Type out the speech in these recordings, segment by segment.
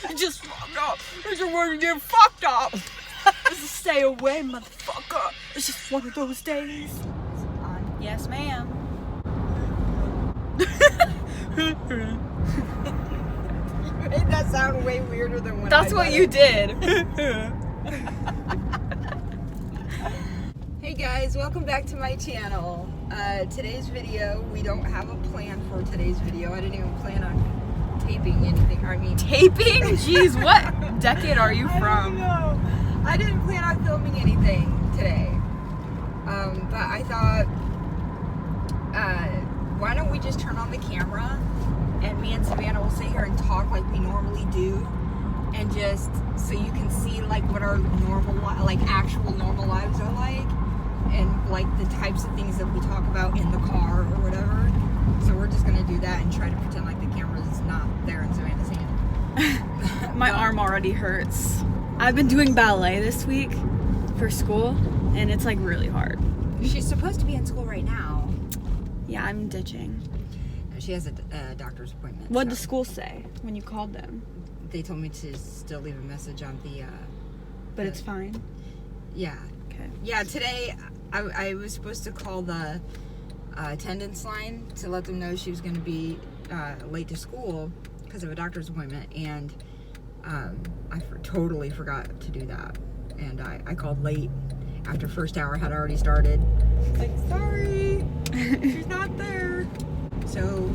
You just fucked up. It's a word you get fucked up. Just stay away, motherfucker. It's just one of those days. Yes, ma'am. You made that sound way weirder than when That's what you did. Hey guys, welcome back to my channel. Today's video, we don't have a plan for today's video. I didn't even plan on taping anything. Taping? Jeez, what decade are you from? I don't know. I didn't plan on filming anything today. But I thought, why don't we just turn on the camera and me and Savannah will sit here and talk like we normally do, and just so you can see like what our normal, like actual normal lives are like, and like the types of things that we talk about in the car or whatever. So we're just gonna do that and try to pretend like the camera's not there in Savannah's hand. My arm already hurts. I've been doing ballet this week for school, and it's like really hard. She's supposed to be in school right now. Yeah, I'm ditching. She has a doctor's appointment. What'd the school say when you called them? They told me to still leave a message on the... But it's fine? Yeah. Okay. Yeah, today I was supposed to call the attendance line to let them know she was going to be late to school because of a doctor's appointment, and I totally forgot to do that. And I called late after first hour had already started. Like, sorry, she's not there. So,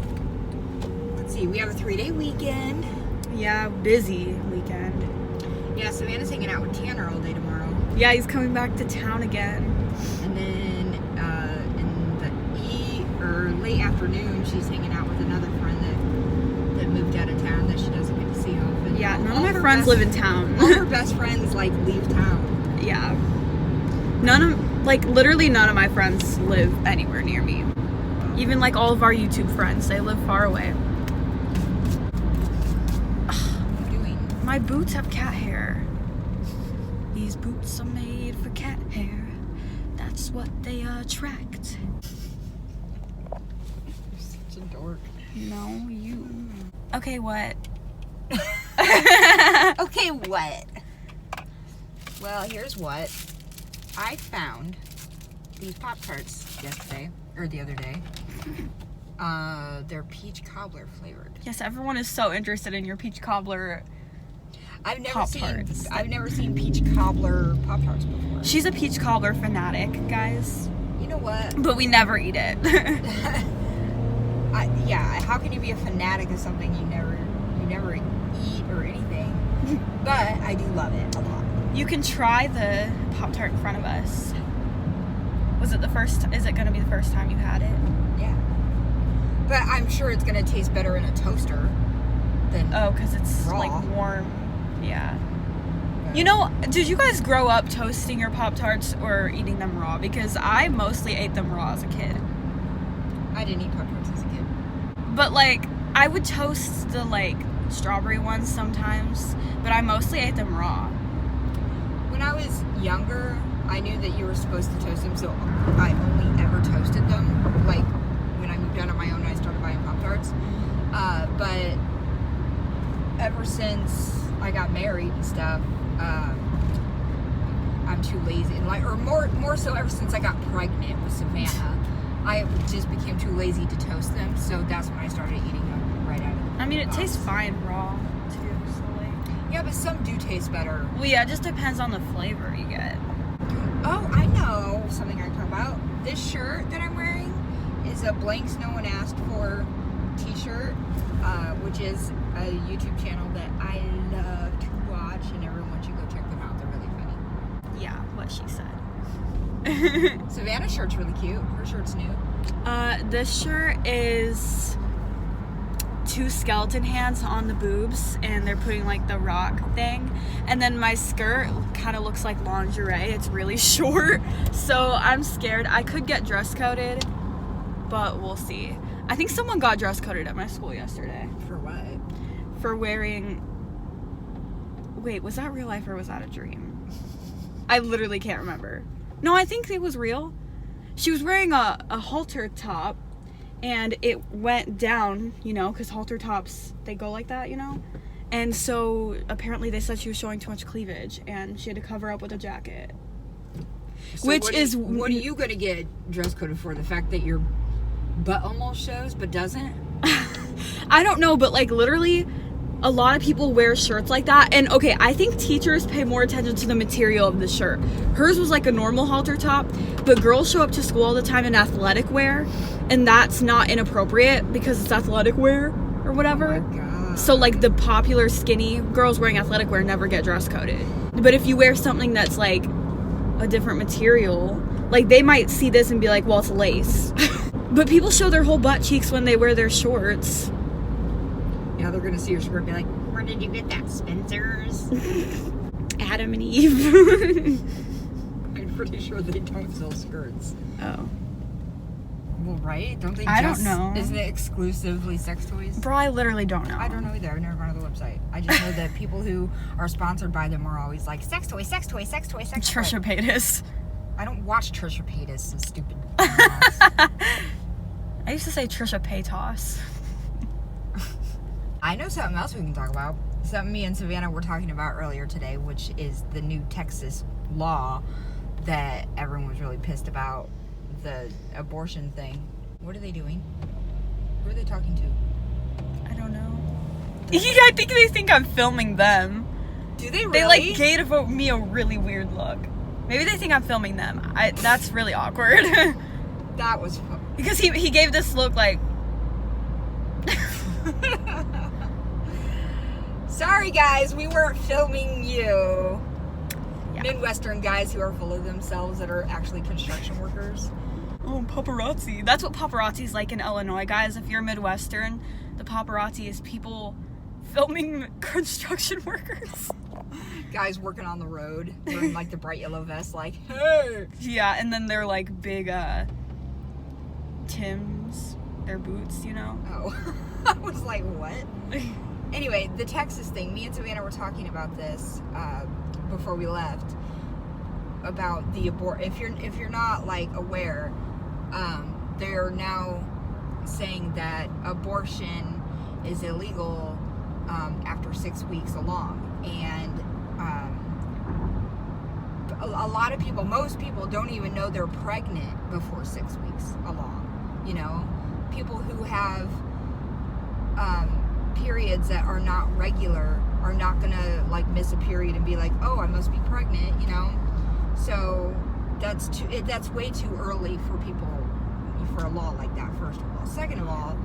let's see, we have a 3-day weekend. Yeah, busy weekend. Yeah, Savannah's hanging out with Tanner all day tomorrow. Yeah, he's coming back to town again. And then in the late afternoon, she's hanging out with another friend that moved out of town that she doesn't get to see often. Yeah, none of my friends live in town. All her best friends, like, leave town. Yeah. Literally none of my friends live anywhere near me. Even, like, all of our YouTube friends, they live far away. What are you doing? My boots have cat hair. These boots are made for cat hair. That's what they attract. You're such a dork. No, you. Okay, what? Okay, what? Well, here's what. I found these Pop-Tarts yesterday, or the other day. They're peach cobbler flavored. Yes, everyone is so interested in your peach cobbler. I've never Pop-Tarts. seen peach cobbler Pop-Tarts before. She's a peach cobbler fanatic, guys. You know what? But we never eat it. Yeah, how can you be a fanatic of something you never eat or anything? But I do love it a lot. You can try the Pop-Tart in front of us. Is it going to be the first time you had it? Yeah. But I'm sure it's going to taste better in a toaster than because it's raw. like warm. Yeah. You know, did you guys grow up toasting your Pop-Tarts or eating them raw? Because I mostly ate them raw as a kid. I didn't eat Pop-Tarts as a kid. But, like, I would toast the, like, strawberry ones sometimes, but I mostly ate them raw. When I was younger, I knew that you were supposed to toast them, so I only ever toasted them. Like, when I moved out on my own, I started buying Pop-Tarts. But ever since I got married and stuff, I'm too lazy. And more so ever since I got pregnant with Savannah, I just became too lazy to toast them, so that's when I started eating them right out of the I mean, it box. tastes fine raw, too, so, like... Yeah, but some do taste better. Well, yeah, it just depends on the flavor you get. Oh, I know something I can talk about. This shirt that I'm wearing is a Blanks No One Asked For t-shirt, which is a YouTube channel that I love to watch, and everyone should go check them out. They're really funny. Yeah, what she said. Savannah's shirt's really cute. Her shirt's new. This shirt is 2 skeleton hands on the boobs, and they're putting like the rock thing, and then my skirt kind of looks like lingerie. It's really short, so I'm scared. I could get dress coded, but we'll see. I think someone got dress coded at my school yesterday. For what? For wearing... Wait, was that real life or was that a dream? I literally can't remember. No, I think it was real. She was wearing a halter top, and it went down, you know, because halter tops, they go like that, you know? And so apparently they said she was showing too much cleavage and she had to cover up with a jacket. So what are you going to get dress coded for? The fact that your butt almost shows but doesn't? I don't know, but like literally a lot of people wear shirts like that. And okay, I think teachers pay more attention to the material of the shirt. Hers was like a normal halter top, but girls show up to school all the time in athletic wear, and that's not inappropriate because it's athletic wear or whatever. Oh my God. So like the popular skinny girls wearing athletic wear never get dress coded. But if you wear something that's like a different material, like they might see this and be like, well, it's lace. But people show their whole butt cheeks when they wear their shorts. Yeah, they're gonna see your skirt and be like, where did you get that, Spencer's? Adam and Eve. I'm pretty sure they don't sell skirts. Oh. Well, right? Don't they I don't know. Isn't it exclusively sex toys? Bro, I literally don't know. I don't know either. I've never gone to the website. I just know that people who are sponsored by them are always like, sex toy, sex toy, sex toy, sex toy. Trisha Paytas. I don't watch Trisha Paytas, so stupid. I used to say Trisha Paytas. I know something else we can talk about. Something me and Savannah were talking about earlier today, which is the new Texas law that everyone was really pissed about, the abortion thing. What are they doing? Who are they talking to? I don't know. Yeah, I think they think I'm filming them. Do they really? They like gave me a really weird look. Maybe they think I'm filming them. That's really awkward. That was fun. Because he gave this look like... Sorry guys, we weren't filming you. Yeah. Midwestern guys who are full of themselves that are actually construction workers. Oh, paparazzi. That's what paparazzi is like in Illinois, guys. If you're Midwestern, the paparazzi is people filming construction workers. Guys working on the road, wearing like the bright yellow vest, like, hey! Yeah, and then they're like big Timbs, their boots, you know? Oh, I was like, what? Anyway, the Texas thing, me and Savannah were talking about this before we left, about the if you're not like aware, they're now saying that abortion is illegal after 6 weeks along, and a lot of people, most people don't even know they're pregnant before 6 weeks along. You know, people who have periods that are not regular are not gonna like miss a period and be like, oh, I must be pregnant, you know. So that's way too early for people, for a law like that. First of all, second of all,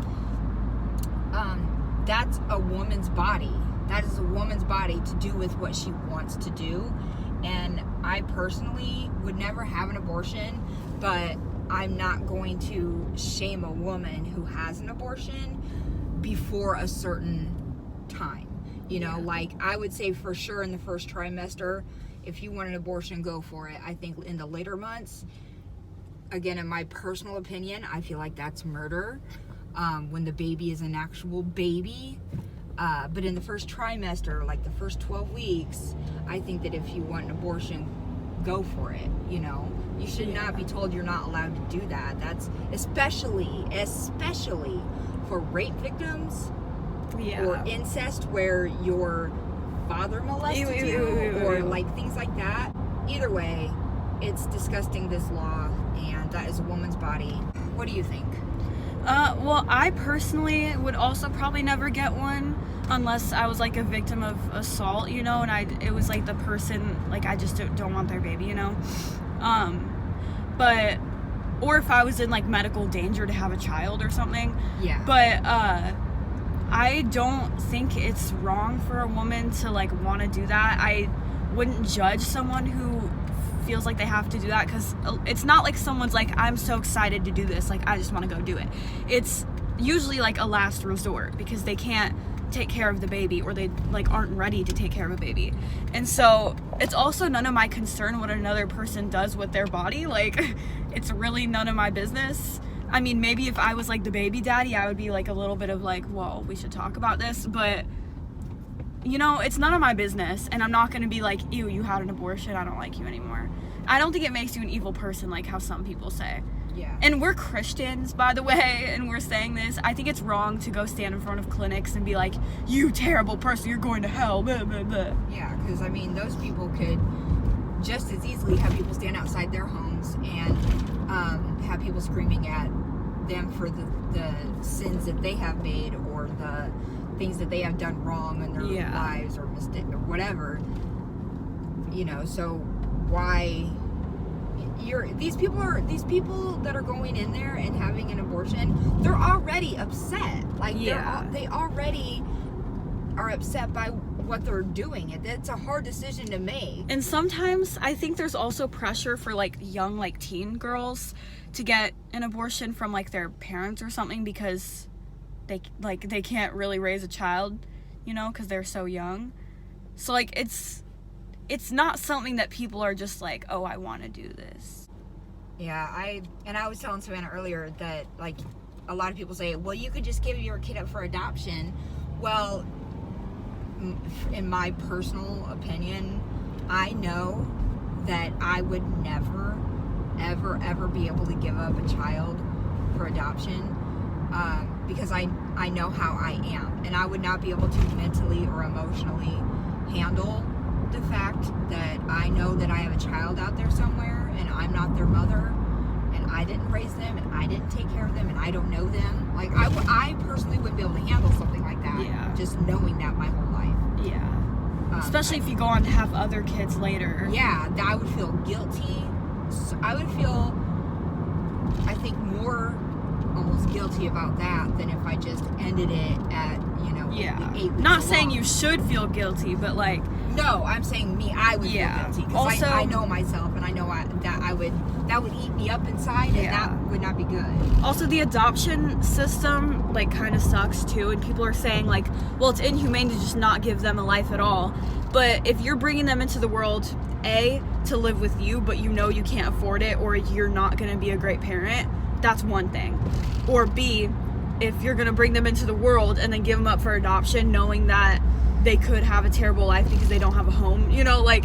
that's a woman's body. That is a woman's body to do with what she wants to do. And I personally would never have an abortion, but I'm not going to shame a woman who has an abortion before a certain time. You know, like I would say for sure in the first trimester, if you want an abortion, go for it. I think in the later months, again, in my personal opinion, I feel like that's murder when the baby is an actual baby. But in the first trimester, like the first 12 weeks, I think that if you want an abortion, go for it. You know, you should not be told you're not allowed to do that. That's especially for rape victims or incest, where your father molested you, or like things like that. Either way, it's disgusting, this law, and that is a woman's body. What do you think? Well, I personally would also probably never get one unless I was like a victim of assault, you know, and it was like the person, like I just don't want their baby, you know. But or if I was in like medical danger to have a child or something. Yeah. But I don't think it's wrong for a woman to like want to do that. I wouldn't judge someone who feels like they have to do that, because it's not like someone's like, I'm so excited to do this, like I just want to go do it. It's usually like a last resort because they can't take care of the baby, or they like aren't ready to take care of a baby. And so it's also none of my concern what another person does with their body. Like it's really none of my business. I mean, maybe if I was like the baby daddy, I would be like a little bit of like, whoa, we should talk about this, but you know, it's none of my business, and I'm not going to be like, ew, you had an abortion, I don't like you anymore. I don't think it makes you an evil person like how some people say. Yeah. And we're Christians, by the way, and we're saying this. I think it's wrong to go stand in front of clinics and be like, you terrible person, you're going to hell, blah, blah, blah. Yeah, because, I mean, those people could just as easily have people stand outside their homes and have people screaming at them for the sins that they have made or the things that they have done wrong in their lives or mistake or whatever. You know, so why these people that are going in there and having an abortion, they're already upset. Like they already are upset by what they're doing. It's a hard decision to make. And sometimes I think there's also pressure for like young like teen girls to get an abortion from like their parents or something because they can't really raise a child, you know, because they're so young. So like it's not something that people are just like, oh, I want to do this. Yeah, I was telling Savannah earlier that like a lot of people say, well, you could just give your kid up for adoption. Well, in my personal opinion, I know that I would never, ever be able to give up a child for adoption because I know how I am, and I would not be able to mentally or emotionally handle the fact that I know that I have a child out there somewhere and I'm not their mother and I didn't raise them and I didn't take care of them and I don't know them. Like I personally wouldn't be able to handle something like that. Yeah. Just knowing that my whole life. Yeah. Especially if you go on to have other kids later. Yeah, I would feel guilty. I would feel, I think, more almost guilty about that than if I just ended it at, you know, the 8 weeks Not saying along. You should feel guilty, but like... No, I'm saying I would feel guilty because Also, I know myself and I know that would eat me up inside and that would not be good. Also, the adoption system like kind of sucks too, and people are saying like, well, it's inhumane to just not give them a life at all. But if you're bringing them into the world, A, to live with you, but you know you can't afford it or you're not going to be a great parent, that's one thing. Or B, if you're going to bring them into the world and then give them up for adoption knowing that they could have a terrible life because they don't have a home, you know, like...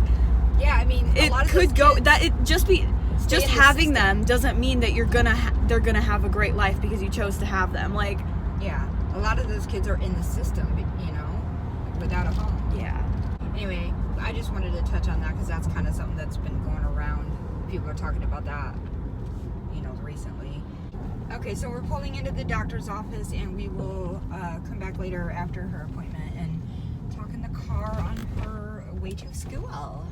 Yeah, I mean, it a lot of could those go... kids that it just be... Just having system. them doesn't mean that you're gonna they're gonna have a great life because you chose to have them. Like, yeah, a lot of those kids are in the system, you know, without a home. Yeah. Anyway, I just wanted to touch on that because that's kind of something that's been going around. People are talking about that, you know, recently. Okay, so we're pulling into the doctor's office, and we will come back later after her appointment and talk in the car on her way to school.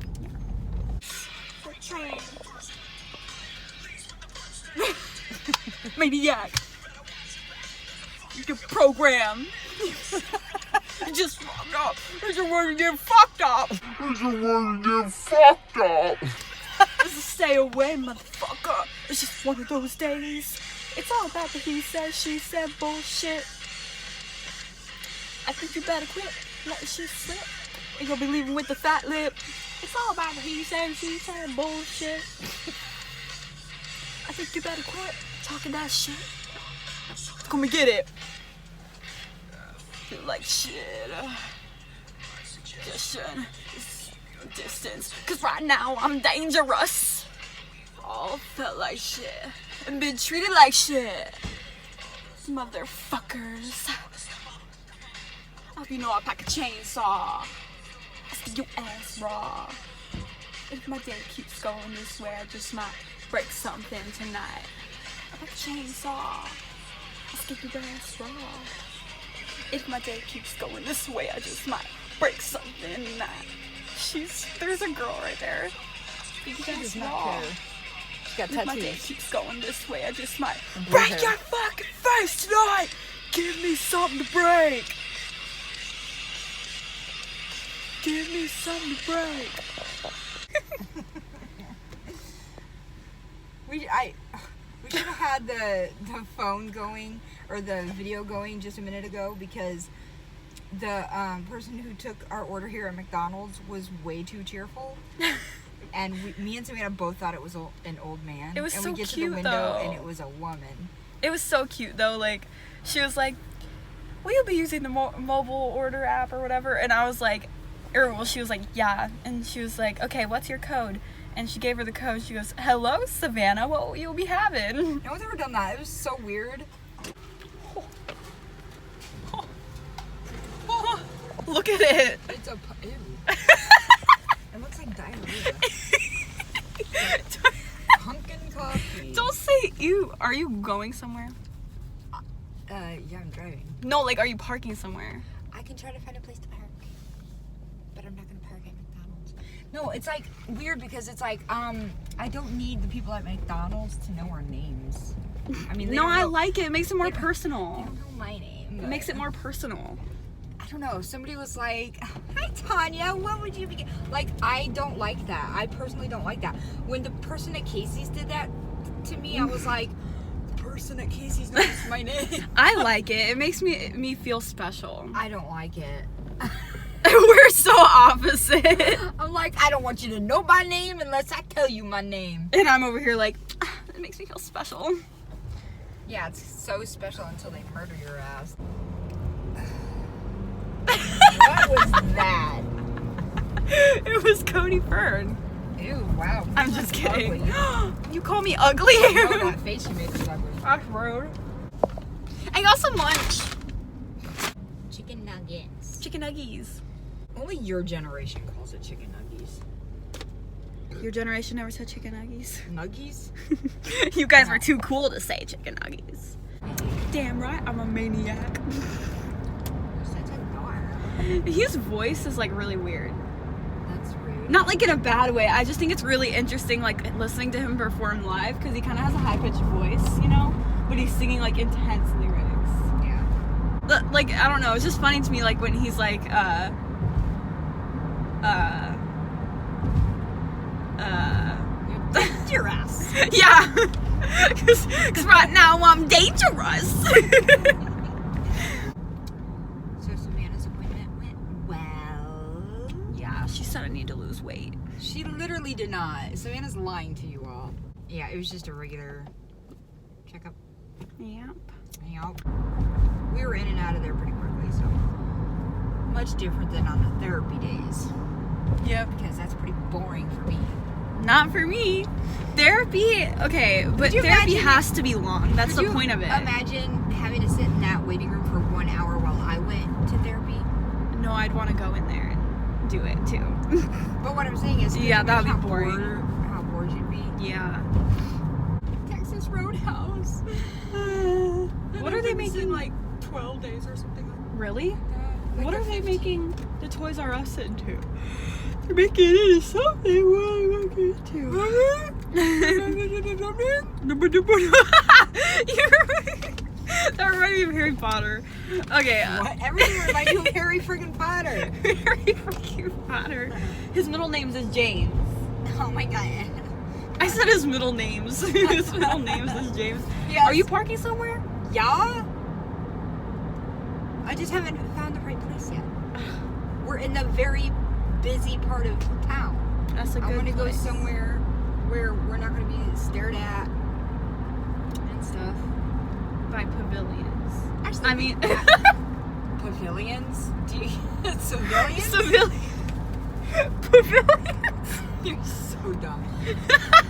Maniac. Your program. Just fucked up. I just want to get fucked up. Just stay away, motherfucker. It's just one of those days. It's all about the he said, she said bullshit. I think you better quit. Let the shit slip. You're gonna be leaving with the fat lip. It's all about the he said, she said bullshit. I think you better quit talking that shit. Come and get it. Feel like shit. Distance. Cause right now I'm dangerous. All felt like shit. And been treated like shit. Motherfuckers. I hope you know I pack a chainsaw. I see your ass raw. If my day keeps going this way, I just might break something tonight. I pack a chainsaw. I see your ass raw. If my day keeps going this way, I just might break something tonight. There's a girl right there. She does not care. She's got tattoos. If my day keeps going this way, I just might break your fucking face tonight. Give me something to break. Give me something to break. We should have had the phone going or the video going just a minute ago because the person who took our order here at McDonald's was way too cheerful. And me and Savannah both thought it was an old man. It was and so we get cute, to the window though. and it was a woman. It was so cute though. Like, she was like, "Will you be using the mobile order app or whatever?" And I was like, she was like, "Yeah." And she was like, "Okay, what's your code?" And she gave her the code. She goes, "Hello, Savannah, what will you be having?" No one's ever done that. It was so weird. Look at it. It's a ew. It looks like diarrhea. Pumpkin coffee. Don't say ew. Are you going somewhere? Yeah, I'm driving. No, like, are you parking somewhere? I can try to find a place to park, but I'm not gonna park at McDonald's. No, it's like weird because it's like I don't need the people at McDonald's to know our names. I mean, No, I like it. It makes it more They personal. don't know my name. It makes it more personal. I don't know. Somebody was like, "Hi, Tanya. What would you be?" Like, I don't like that. I personally don't like that. When the person at Casey's did that to me, I was like, "The person at Casey's knows my name." I like it. It makes me feel special. I don't like it. We're so opposite. I'm like, I don't want you to know my name unless I tell you my name. And I'm over here like, it makes me feel special. Yeah, it's so special until they murder your ass. What was that? It was Cody Fern. Ew, wow. I'm just kidding. Ugly. You call me ugly? Oh, that face you made was ugly. That's rude. I got some lunch. Chicken nuggets. Chicken nuggies. Only your generation calls it chicken nuggies. Your generation never said chicken nuggies. Nuggies? You guys were too cool to say chicken nuggies. Damn right, I'm a maniac. You're such a dork. His voice is like really weird. That's rude. Not like in a bad way. I just think it's really interesting, like listening to him perform live because he kind of has a high pitched voice, you know, but he's singing like intense lyrics. Yeah. But, like, I don't know. It's just funny to me, like when he's like, You're dangerous. yeah, because right now I'm dangerous. So Savannah's appointment went well. Yeah, she said I need to lose weight. She literally did not. Savannah's lying to you all. Yeah, it was just a regular checkup. Yep. Yep. We were in and out of there pretty quickly, so much different than on the therapy days. Yep. Because that's pretty boring for me. Not for me. Therapy, okay, but you therapy imagine- has to be long. That's Could the you point of it. Imagine having to sit in that waiting room for 1 hour while I went to therapy. No, I'd want to go in there and do it too. But what I'm saying is, Yeah, that would be how boring. How bored you'd be. Yeah. Texas Roadhouse. What are they making? like 12 days or something like Really? that. What are they making the Toys R Us into? They're making it into something. What are they making it into? That reminds me of Harry Potter. Okay. What? Everything reminds you of Harry friggin' Potter. Harry freaking Potter. His middle name is James. Oh my god. I said his middle names. His middle name is James. Yes. Are you parking somewhere? Yeah? I just haven't found the right place yet. We're in a very busy part of town. That's a good I want to go place. somewhere where we're not going to be stared at and stuff. By pavilions. Actually, I mean, pavilions? Do you, civilians? Civilians. Pavilions. You're so dumb.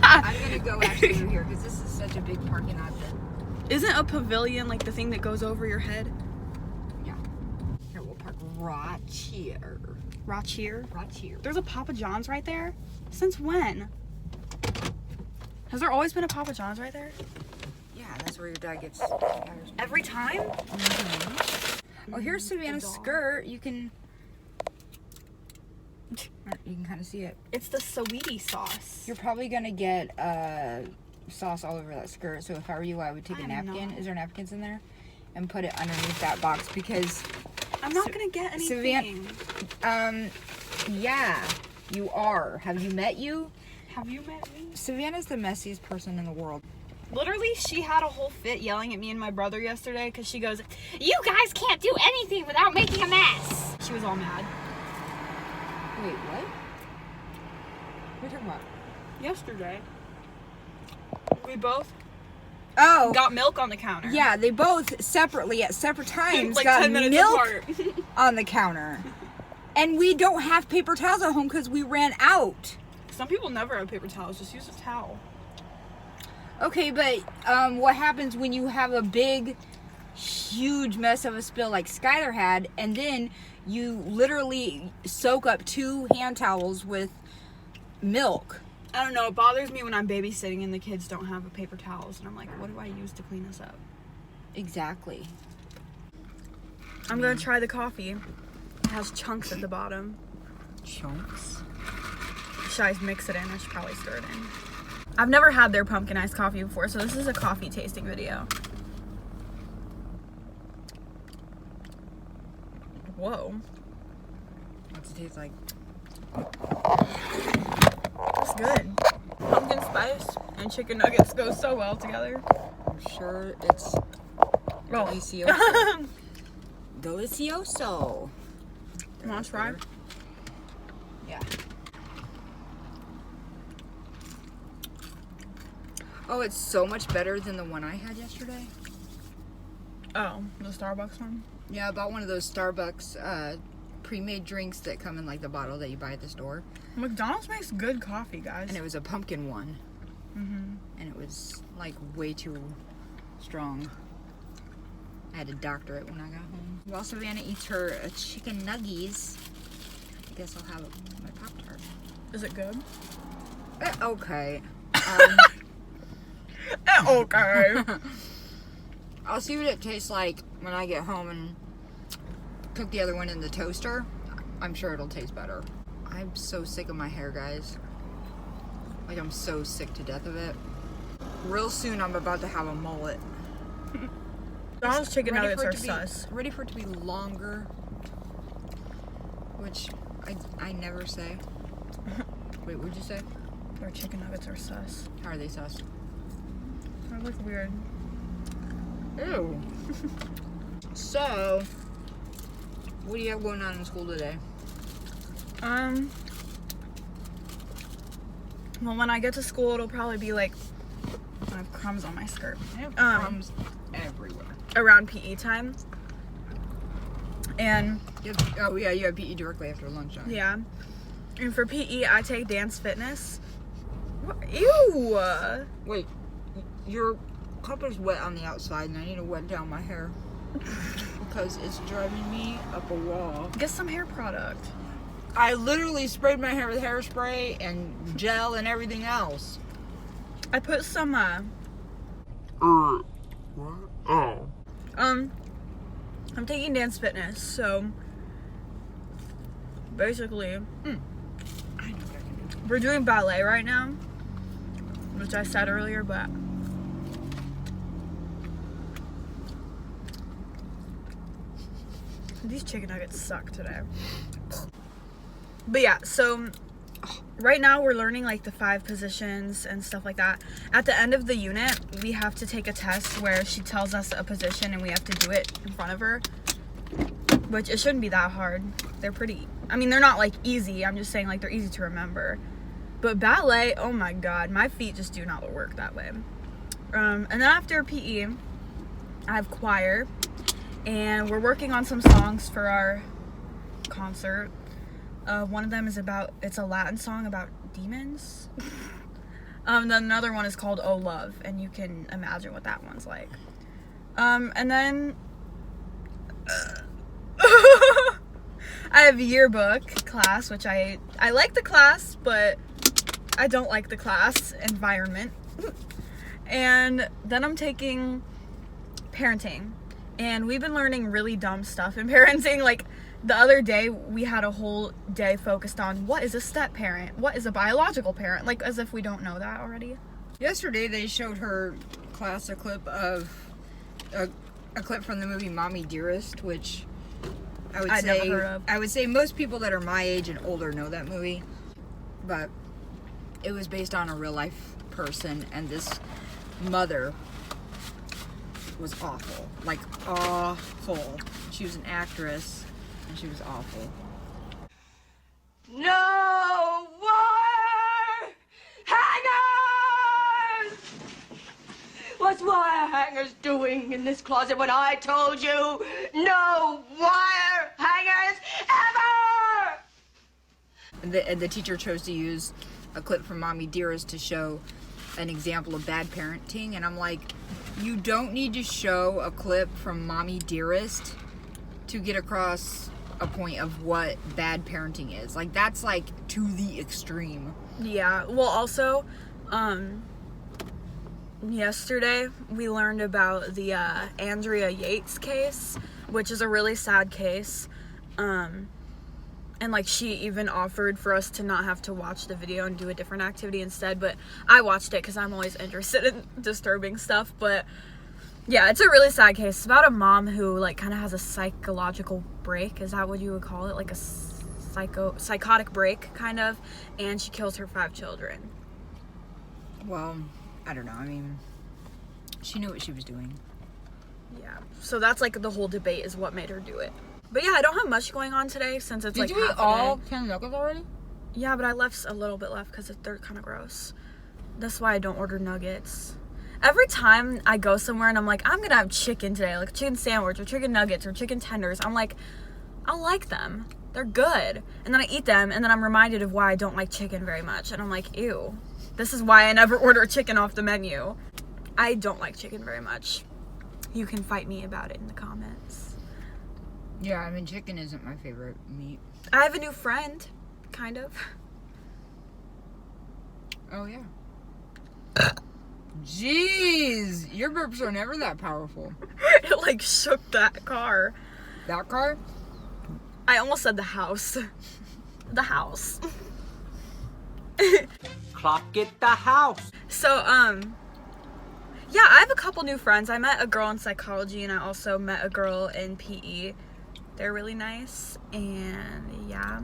I'm going to go actually over here because this is such a big parking lot. Isn't a pavilion like the thing that goes over your head? Yeah. Here, we'll park right here. Right here. Right here. There's a Papa John's right there? Since when? Has there always been a Papa John's right there? Yeah, that's where your dad gets. Every time? Oh, here's Savannah's skirt. You can kind of see it. It's the Saweetie sauce. You're probably gonna get sauce all over that skirt. So if I were you, I would take a I'm napkin. not. Is there napkins in there? And put it underneath that box because, I'm not gonna get anything. yeah, you are. Have you met you? Have you met me? Savannah's the messiest person in the world. Literally, she had a whole fit yelling at me and my brother yesterday because she goes, "You guys can't do anything without making a mess." She was all mad. Wait, what? What are you talking about? Yesterday. We both Oh, got milk on the counter. yeah, they both separately at separate times like got 10 minutes milk apart. on the counter. And we don't have paper towels at home because we ran out. Some people never have paper towels. Just use a towel. Okay, but what happens when you have a big, huge mess of a spill like Skylar had, and then you literally soak up 2 hand towels with milk? I don't know. It bothers me when I'm babysitting and the kids don't have paper towels, and I'm like, what do I use to clean this up? Exactly. I'm gonna try the coffee. It has chunks at the bottom. Chunks? Should I mix it in? I should probably stir it in. I've never had their pumpkin iced coffee before, so this is a coffee tasting video. Whoa. What's it taste like? It's good. Pumpkin spice and chicken nuggets go so well together. I'm sure it's delicioso. Delicioso. You want to try? Yeah. Oh, it's so much better than the one I had yesterday. Oh, the Starbucks one? Yeah, I bought one of those Starbucks pre-made drinks that come in like the bottle that you buy at the store. McDonald's makes good coffee, guys. And it was a pumpkin one. And it was like way too strong. I had to doctor it when I got home. While Savannah eats her chicken nuggies, I guess I'll have my Pop-Tart. Is it good? Okay. Okay. I'll see what it tastes like when I get home and cook the other one in the toaster. I'm sure it'll taste better. I'm so sick of my hair, guys. Like, I'm so sick to death of it. Real soon, I'm about to have a mullet. McDonald's chicken nuggets are sus. Ready for it to be longer, which I never say. Wait, what'd you say? Their chicken nuggets are sus. How are they sus? They look weird. Ew. So, what do you have going on in school today? Well, when I get to school, it'll probably be like, I have crumbs on my skirt. I have crumbs everywhere. Around PE time. And You have PE directly after lunch. yeah. And for PE, I take dance fitness. What? Ew! Wait, your cup is wet on the outside and I need to wet down my hair. Because it's driving me up a wall. Get some hair product. I literally sprayed my hair with hairspray and gel and everything else. I put some, What? Oh. I'm taking dance fitness, so basically, I know what I can do. we're doing ballet right now, which I said earlier, but these chicken nuggets suck today. But yeah, so right now we're learning like the 5 positions and stuff like that. At the end of the unit, we have to take a test where she tells us a position and we have to do it in front of her, which it shouldn't be that hard. They're pretty, I mean, they're not like easy. I'm just saying like they're easy to remember. But ballet, oh my God, my feet just do not work that way. And then after PE, I have choir and we're working on some songs for our concert. One of them is it's a Latin song about demons. Then another one is called Oh Love, and you can imagine what that one's like. And then I have yearbook class, which I like the class, but I don't like the class environment. And then I'm taking parenting, and we've been learning really dumb stuff in parenting. Like, the other day, we had a whole day focused on what is a step parent? What is a biological parent? Like, as if we don't know that already. Yesterday, they showed her class a clip of a clip from the movie Mommy Dearest, which I'd never heard of. I would say most people that are my age and older know that movie, but it was based on a real life person, and this mother was awful, like awful. She was an actress. And she was awful. No wire hangers! What's wire hangers doing in this closet when I told you no wire hangers ever? And the teacher chose to use a clip from Mommy Dearest to show an example of bad parenting, and I'm like, you don't need to show a clip from Mommy Dearest to get across a point of what bad parenting is. Like, that's like to the extreme. Yeah. Well, also, yesterday we learned about the Andrea Yates case, which is a really sad case. And like she even offered for us to not have to watch the video and do a different activity instead, but I watched it because I'm always interested in disturbing stuff. But yeah, it's a really sad case. It's about a mom who like kind of has a psychological break. Is that what you would call it? Like a psychotic break kind of, and she kills her 5 children. Well, I don't know. I mean, she knew what she was doing. Yeah. So that's like the whole debate is what made her do it. But yeah, I don't have much going on today since it's like Did you eat all 10 nuggets already? Yeah, but I left a little bit left because they're kind of gross. That's why I don't order nuggets. Every time I go somewhere and I'm like, I'm gonna have chicken today, like a chicken sandwich or chicken nuggets or chicken tenders, I'm like, I like them. They're good. And then I eat them and then I'm reminded of why I don't like chicken very much. And I'm like, ew. This is why I never order chicken off the menu. I don't like chicken very much. You can fight me about it in the comments. Yeah, I mean, chicken isn't my favorite meat. I have a new friend, kind of. Oh, yeah. Jeez, your burps are never that powerful. It like shook that car. That car? I almost said the house. The house. Clock at the house. So, yeah, I have a couple new friends. I met a girl in psychology and I also met a girl in PE. They're really nice, and yeah.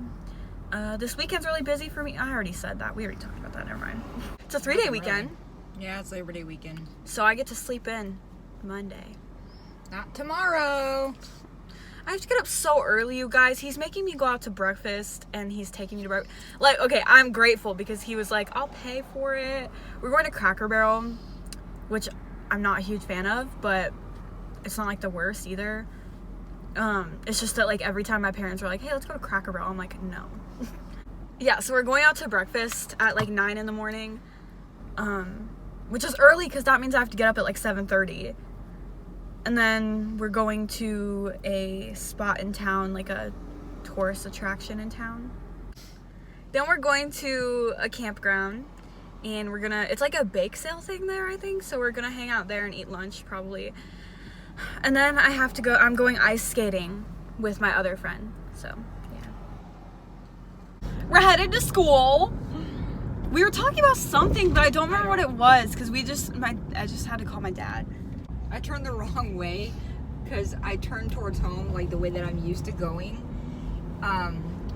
This weekend's really busy for me. I already said that. We already talked about that. Never mind. It's a 3-day weekend. Really? Yeah, it's Labor Day weekend. So I get to sleep in Monday. Not tomorrow. I have to get up so early, you guys. He's making me go out to breakfast, and he's taking me to breakfast. Like, okay, I'm grateful because he was like, I'll pay for it. We're going to Cracker Barrel, which I'm not a huge fan of, but it's not like the worst either. It's just that like every time my parents were like, hey, let's go to Cracker Barrel, I'm like, no. Yeah, so we're going out to breakfast at like 9 in the morning, which is early because that means I have to get up at like 7:30. And then we're going to a spot in town, like a tourist attraction in town. Then we're going to a campground, and it's like a bake sale thing there, I think, so we're gonna hang out there and eat lunch probably. And then I have to go, I'm going ice skating with my other friend, so yeah. We're headed to school. We were talking about something, but I don't remember what it was, because I just had to call my dad. I turned the wrong way because I turned towards home like the way that I'm used to going,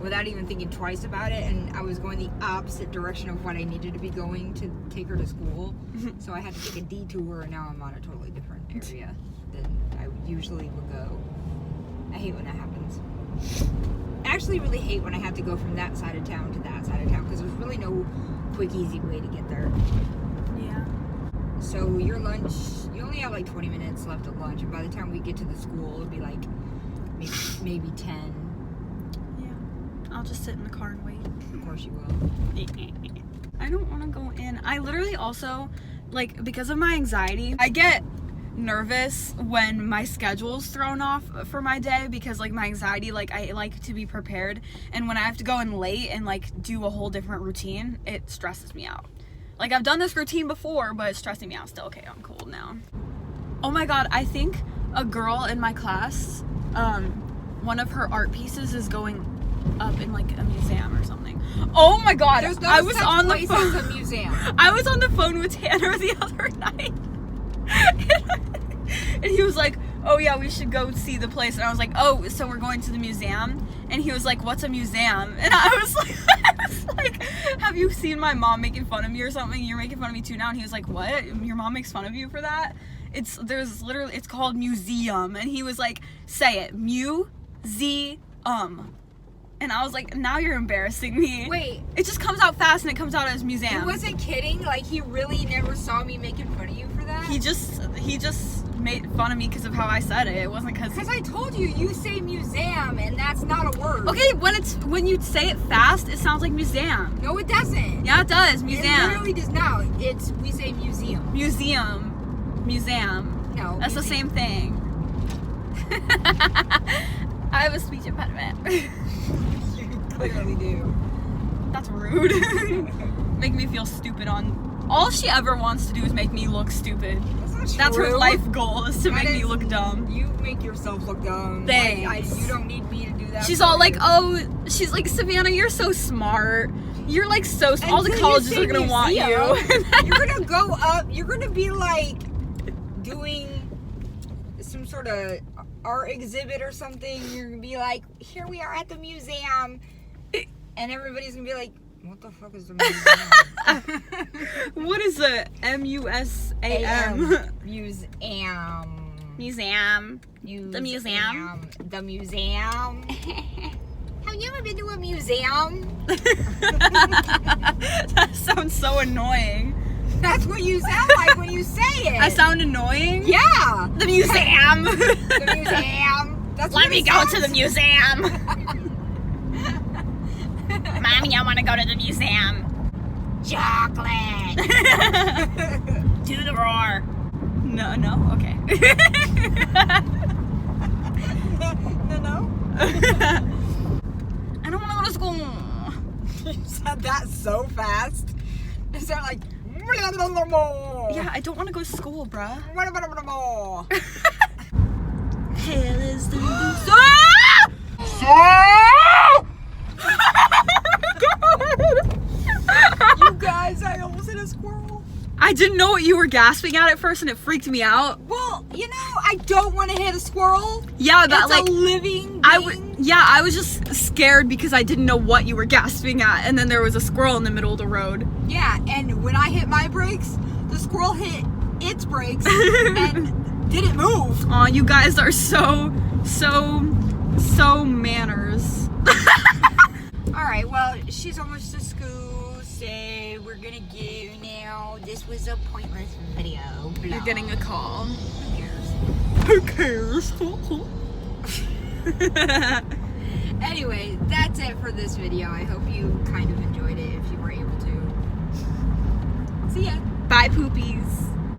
without even thinking twice about it, and I was going the opposite direction of what I needed to be going to take her to school. So I had to take a detour, and now I'm on a totally different area than I usually would go. I hate when that happens. I actually really hate when I have to go from that side of town to that side of town because there's really no quick, easy way to get there. Yeah. So your lunch, you only have like 20 minutes left at lunch, and by the time we get to the school, it'll be like maybe 10. I'll just sit in the car and wait. Of course you will. I don't want to go in. I literally also, like, because of my anxiety, I get nervous when my schedule's thrown off for my day because, like, my anxiety, like, I like to be prepared. And when I have to go in late and, like, do a whole different routine, it stresses me out. Like, I've done this routine before, but it's stressing me out still. Okay, I'm cool now. Oh my god, I think a girl in my class, one of her art pieces is going up in like a museum or something. Oh my god, There's no I was such on the place phone. as a museum. I was on the phone with Tanner the other night, and he was like, "Oh yeah, we should go see the place." And I was like, "Oh, so we're going to the museum?" And he was like, "What's a museum?" And I was like, "Have you seen my mom making fun of me or something? You're making fun of me too now." And he was like, "What? Your mom makes fun of you for that?" It's called museum. And he was like, "Say it, mu-z-um." And I was like, now you're embarrassing me. Wait. It just comes out fast and it comes out as museum. He wasn't kidding? Like, he really never saw me making fun of you for that? He just made fun of me because of how I said it. It wasn't Because I told you, you say museum, and that's not a word. Okay, when you say it fast, it sounds like museum. No, it doesn't. Yeah, it does. It Museum. literally does not. We say museum. Museum. No. That's the same thing. I have a speech impediment. You clearly do. That's rude. Make me feel stupid all she ever wants to do is make me look stupid. That's her life goal, is to make me look dumb. You make yourself look dumb. Thanks. You don't need me to do that. She's all like, oh, she's like, Savannah, you're so smart. You're like so smart. All the colleges are gonna want you. You're gonna go up, you're gonna be like doing some sort of art exhibit or something. You're gonna be like, here we are at the museum. And everybody's gonna be like, what the fuck is the museum? What is a M-U-S-A-M? Museum. Museum. The museum. The museum. Have you ever been to a museum? That sounds so annoying. That's what you sound like when you say it. I sound annoying? Yeah. The museum. The museum. That's Let me go to the museum. Mommy, I want to go to the museum. Chocolate. Do the roar. No, okay. No. I don't want to go to school. You said that so fast. It sounded like. Yeah, I don't want to go to school, bruh. More. Hell is the news. You guys, I almost hit a squirrel. I didn't know what you were gasping at first, and it freaked me out. Well, you know, I don't want to hit a squirrel. Yeah, but It's like a living being. I was just scared because I didn't know what you were gasping at, and then there was a squirrel in the middle of the road. Yeah, and when I hit my brakes, the squirrel hit its brakes and didn't move. Aw, you guys are so manners. Alright, well, she's almost to school, so we're gonna go now. This was a pointless video. You're getting a call. Who cares? Who cares? Anyway, that's it for this video. I hope you kind